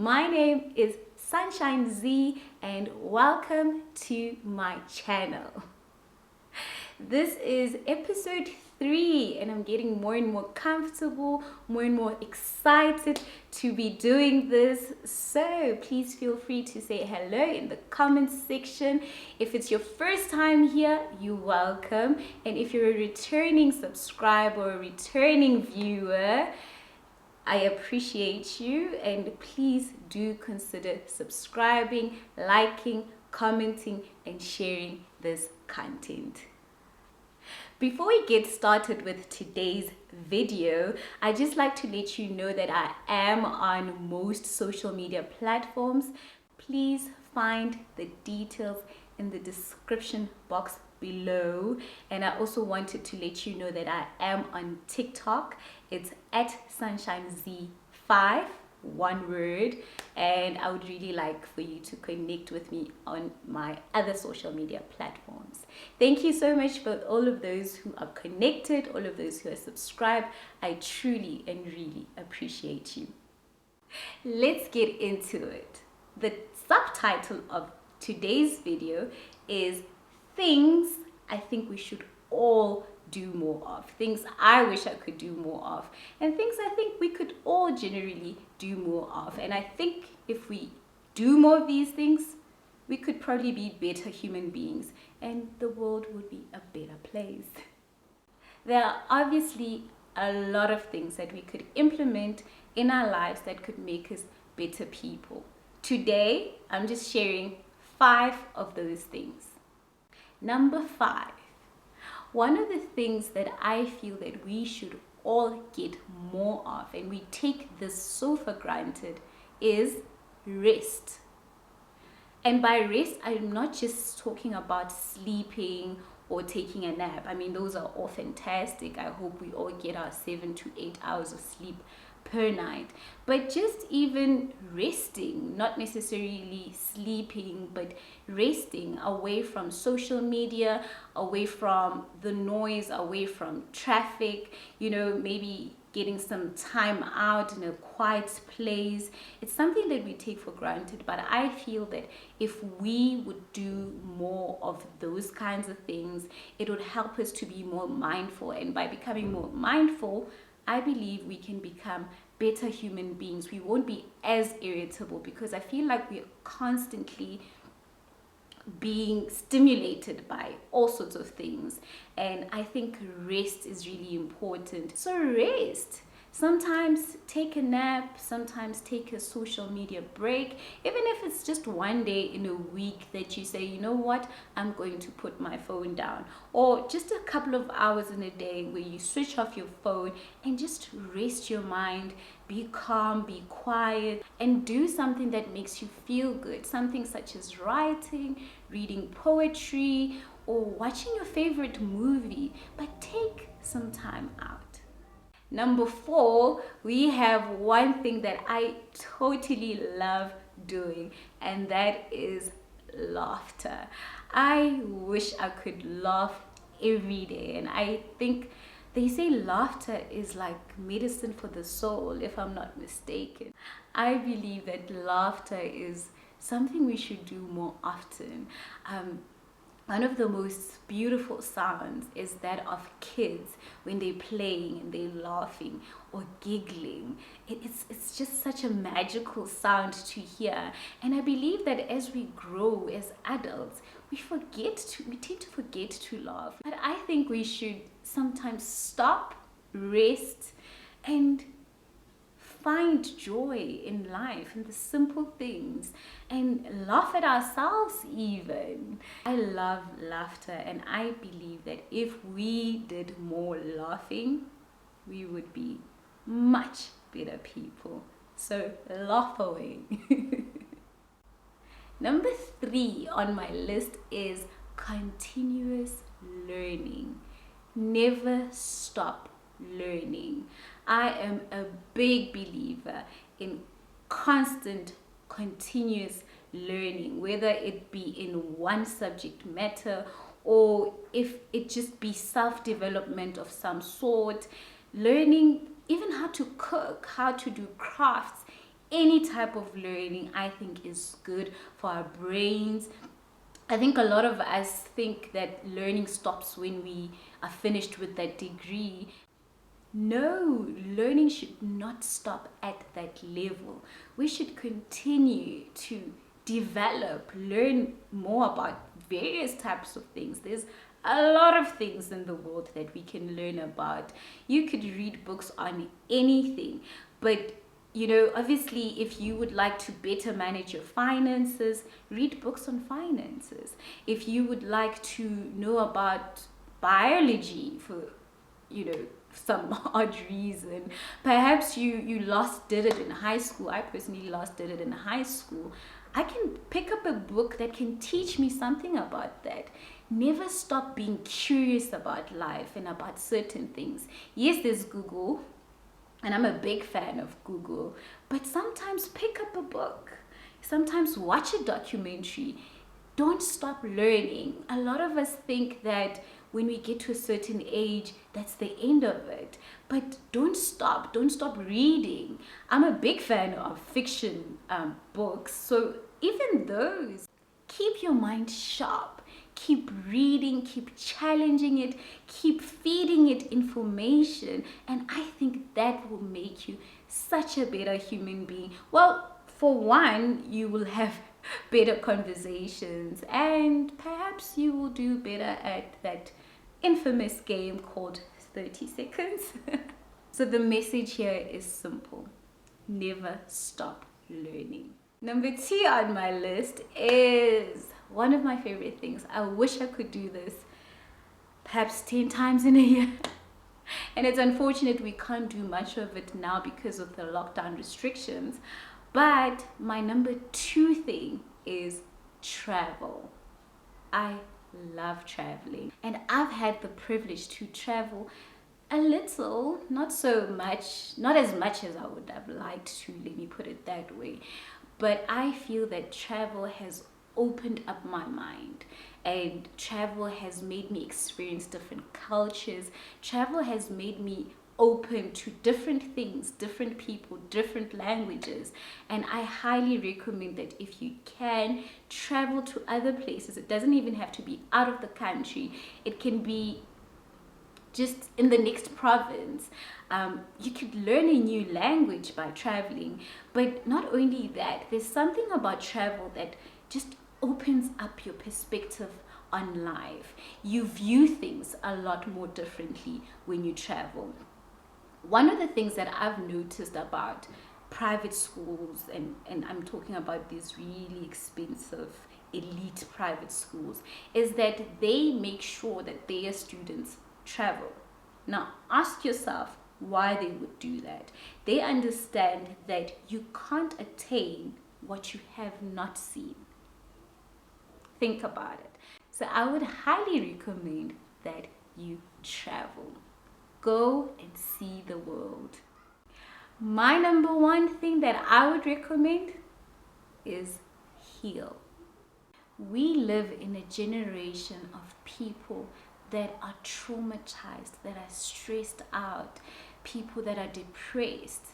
My name is Sunshine Zee and welcome to my channel. This is episode 3 and I'm getting more and more comfortable, more and more excited to be doing this. So please feel free to say hello in the comments section. If it's your first time here, you're welcome. And if you're a returning subscriber or a returning viewer, I appreciate you, and please do consider subscribing, liking, commenting, and sharing this content. Before we get started with today's video, I'd just like to let you know that I am on most social media platforms. Please find the details in the description box below. And I also wanted to let you know that I am on TikTok. It's at Sunshine Zee 5, one word, and I would really like for you to connect with me on my other social media platforms. Thank you so much for all of those who are connected, all of those who are subscribed. I truly and really appreciate you. Let's get into it. The subtitle of today's video is things I think we should all do more of, things I wish I could do more of, and things I think we could all generally do more of. And I think if we do more of these things, we could probably be better human beings and the world would be a better place. There are obviously a lot of things that we could implement in our lives that could make us better people. Today, I'm just sharing 5 of those things. Number 5. One of the things that I feel that we should all get more of, and we take this so for granted, is rest. And by rest, I'm not just talking about sleeping or taking a nap. I mean, those are all fantastic. I hope we all get our 7 to 8 hours of sleep per night, but just even resting, not necessarily sleeping, but resting away from social media, away from the noise, away from traffic, maybe getting some time out in a quiet place. It's something that we take for granted, but I feel that if we would do more of those kinds of things, it would help us to be more mindful. And by becoming more mindful, I believe we can become better human beings. We won't be as irritable, because I feel like we're constantly being stimulated by all sorts of things, and I think rest is really important. So rest. Sometimes take a nap, sometimes take a social media break, even if it's just one day in a week that you say, you know what, I'm going to put my phone down. Or just a couple of hours in a day where you switch off your phone and just rest your mind, be calm, be quiet, and do something that makes you feel good. Something such as writing, reading poetry, or watching your favorite movie, but take some time out. Number 4, we have one thing that I totally love doing, and that is laughter. I wish I could laugh every day, and I think they say laughter is like medicine for the soul, if I'm not mistaken. I believe that laughter is something we should do more often. One of the most beautiful sounds is that of kids when they're playing and they're laughing or giggling. It's just such a magical sound to hear. And I believe that as we grow as adults, we tend to forget to laugh. But I think we should sometimes stop, rest, and find joy in life, in the simple things, and laugh at ourselves even. I love laughter, and I believe that if we did more laughing, we would be much better people. So laugh away. Number 3 on my list is continuous learning. Never stop learning. I am a big believer in constant, continuous learning, whether it be in one subject matter or if it just be self-development of some sort. Learning even how to cook, how to do crafts, any type of learning, I think, is good for our brains. I think a lot of us think that learning stops when we are finished with that degree. No, learning should not stop at that level. We should continue to develop, learn more about various types of things. There's a lot of things in the world that we can learn about. You could read books on anything, but obviously, if you would like to better manage your finances, read books on finances. If you would like to know about biology for, some odd reason, perhaps you lost did it in high school. I personally lost did it in high school. I can pick up a book that can teach me something about that. Never stop being curious about life and about certain things. Yes, there's Google, and I'm a big fan of Google, but sometimes pick up a book, sometimes watch a documentary. Don't stop learning. A lot of us think that when we get to a certain age, that's the end of it. But don't stop reading. I'm a big fan of fiction books, so even those, keep your mind sharp. Keep reading, keep challenging it, keep feeding it information, and I think that will make you such a better human being. Well, for one, you will have better conversations, and perhaps you will do better at that infamous game called 30 seconds. So the message here is simple: never stop learning. Number 2 on my list is one of my favorite things. I wish I could do this perhaps 10 times in a year. And it's unfortunate we can't do much of it now because of the lockdown restrictions. But my number 2 thing is travel. I love traveling, and I've had the privilege to travel a little, not so much, not as much as I would have liked to, let me put it that way. But I feel that travel has opened up my mind, and travel has made me experience different cultures. Travel has made me open to different things, different people, different languages, and I highly recommend that if you can travel to other places. It doesn't even have to be out of the country. It can be just in the next province. You could learn a new language by traveling. But not only that, there's something about travel that just opens up your perspective on life. You view things a lot more differently when you travel. One of the things that I've noticed about private schools, and I'm talking about these really expensive elite private schools, is that they make sure that their students travel. Now ask yourself why they would do that. They understand that you can't attain what you have not seen. Think about it. So I would highly recommend that you travel. Go and see the world. My number 1 thing that I would recommend is heal. We live in a generation of people that are traumatized, that are stressed out, people that are depressed,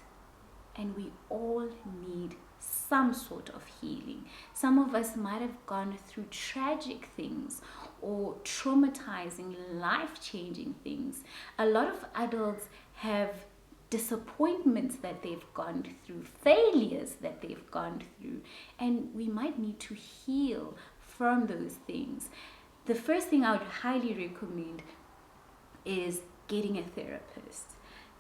and we all need some sort of healing. Some of us might have gone through tragic things or traumatizing, life-changing things. A lot of adults have disappointments that they've gone through, failures that they've gone through, and we might need to heal from those things. The first thing I would highly recommend is getting a therapist.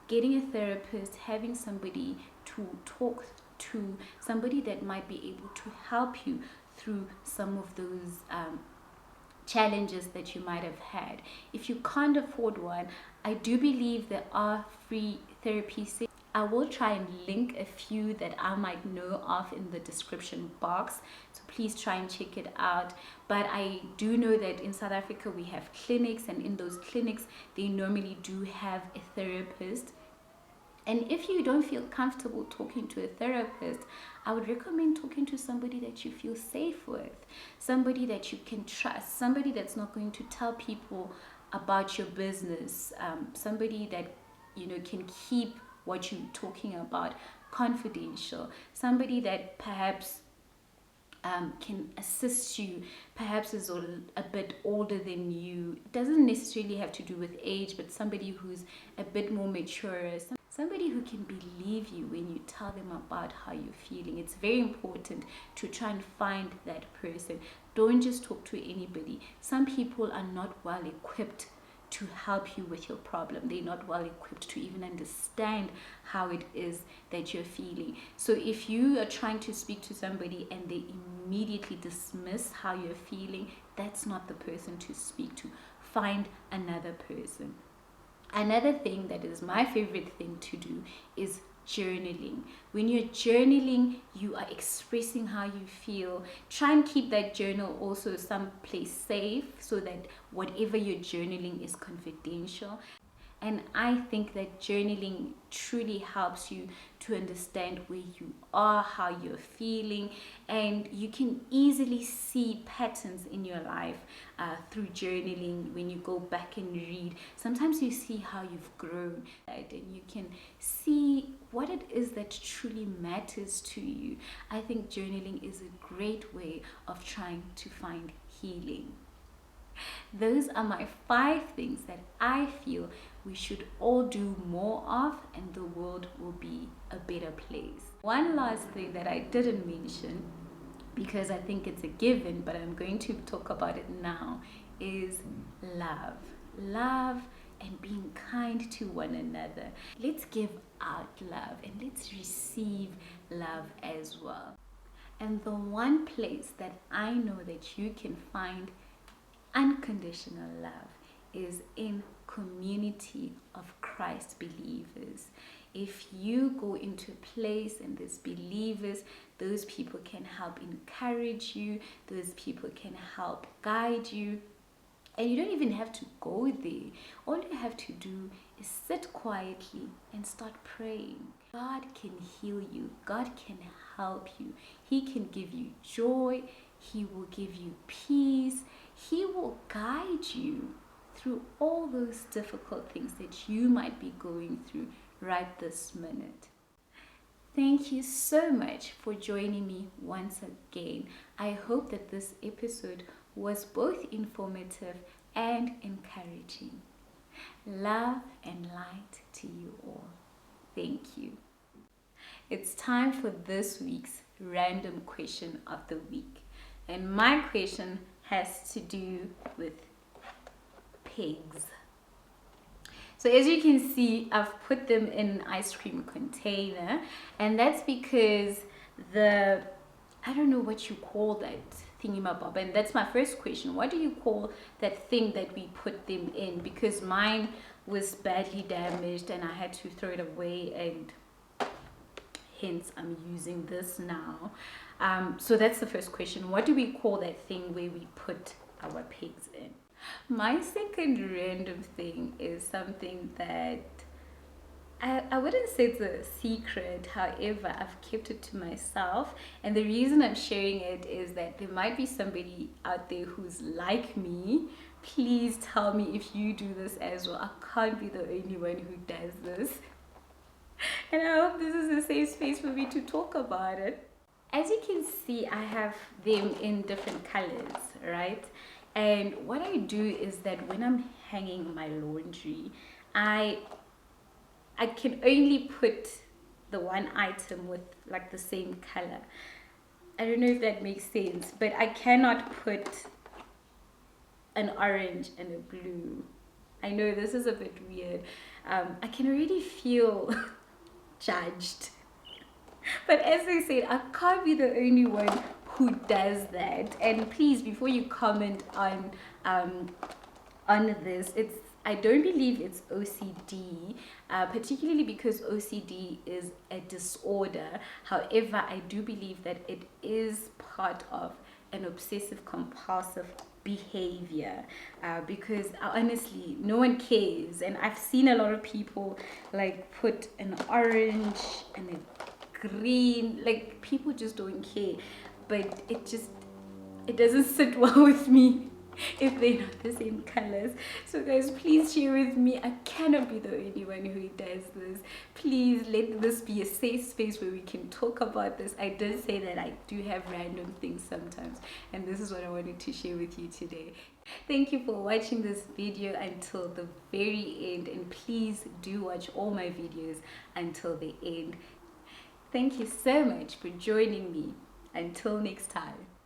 Getting a therapist, having somebody to talk to, somebody that might be able to help you through some of those challenges that you might have had. If you can't afford one, I do believe there are free therapy sessions. I will try and link a few that I might know of in the description box, so please try and check it out. But I do know that in South Africa we have clinics, and in those clinics they normally do have a therapist. And if you don't feel comfortable talking to a therapist, I would recommend talking to somebody that you feel safe with, somebody that you can trust, somebody that's not going to tell people about your business, somebody that can keep what you're talking about confidential. Somebody that perhaps can assist you, perhaps is a bit older than you. It doesn't necessarily have to do with age, but somebody who's a bit more mature, somebody who can believe you when you tell them about how you're feeling. It's very important to try and find that person. Don't just talk to anybody. Some people are not well equipped to help you with your problem. They're not well equipped to even understand how it is that you're feeling. So if you are trying to speak to somebody and they immediately dismiss how you're feeling, that's not the person to speak to. Find another person. Another thing that is my favorite thing to do is journaling. When you're journaling, you are expressing how you feel. Try and keep that journal also someplace safe so that whatever you're journaling is confidential. And I think that journaling truly helps you to understand where you are, how you're feeling, and you can easily see patterns in your life through journaling. When you go back and read, sometimes you see how you've grown, right? And you can see what it is that truly matters to you. I think journaling is a great way of trying to find healing. Those are my 5 things that I feel we should all do more of, and the world will be a better place. One last thing that I didn't mention, because I think it's a given, but I'm going to talk about it now, is love. Love and being kind to one another. Let's give out love and let's receive love as well. And the one place that I know that you can find unconditional love is in community of Christ believers. If you go into a place and there's believers, those people can help encourage you, those people can help guide you, and you don't even have to go there. All you have to do is sit quietly and start praying. God can heal you. God can help you. He can give you joy. He will give you peace. He will guide you through all those difficult things that you might be going through right this minute. Thank you so much for joining me once again. I hope that this episode was both informative and encouraging. Love and light to you all. Thank you. It's time for this week's random question of the week. And my question has to do with pigs. So as you can see, I've put them in an ice cream container, and that's because I don't know what you call that thingamabob, and that's my first question. What do you call that thing that we put them in? Because mine was badly damaged and I had to throw it away, and hence I'm using this now. So that's the first question. What do we call that thing where we put our pigs in? My second random thing is something that I wouldn't say it's a secret. However, I've kept it to myself, and the reason I'm sharing it is that there might be somebody out there who's like me. Please tell me if you do this as well. I can't be the only one who does this, and I hope this is a safe space for me to talk about it. As you can see, I have them in different colors, right? And what I do is that when I'm hanging my laundry, I can only put the one item with like the same color. I don't know if that makes sense, but I cannot put an orange and a blue. I know this is a bit weird. I can already feel judged. But as I said, I can't be the only one who does that. And please, before you comment on this, I don't believe it's OCD, particularly because OCD is a disorder. However, I do believe that it is part of an obsessive compulsive behavior, because honestly, no one cares. And I've seen a lot of people like put an orange and a green, like people just don't care. But it doesn't sit well with me. if they're not the same colors. So guys, please share with me. I cannot be the only one who does this. Please let this be a safe space where we can talk about this. I did say that I do have random things sometimes, and this is what I wanted to share with you today. Thank you for watching this video until the very end, and please do watch all my videos until the end. Thank you so much for joining me. Until next time.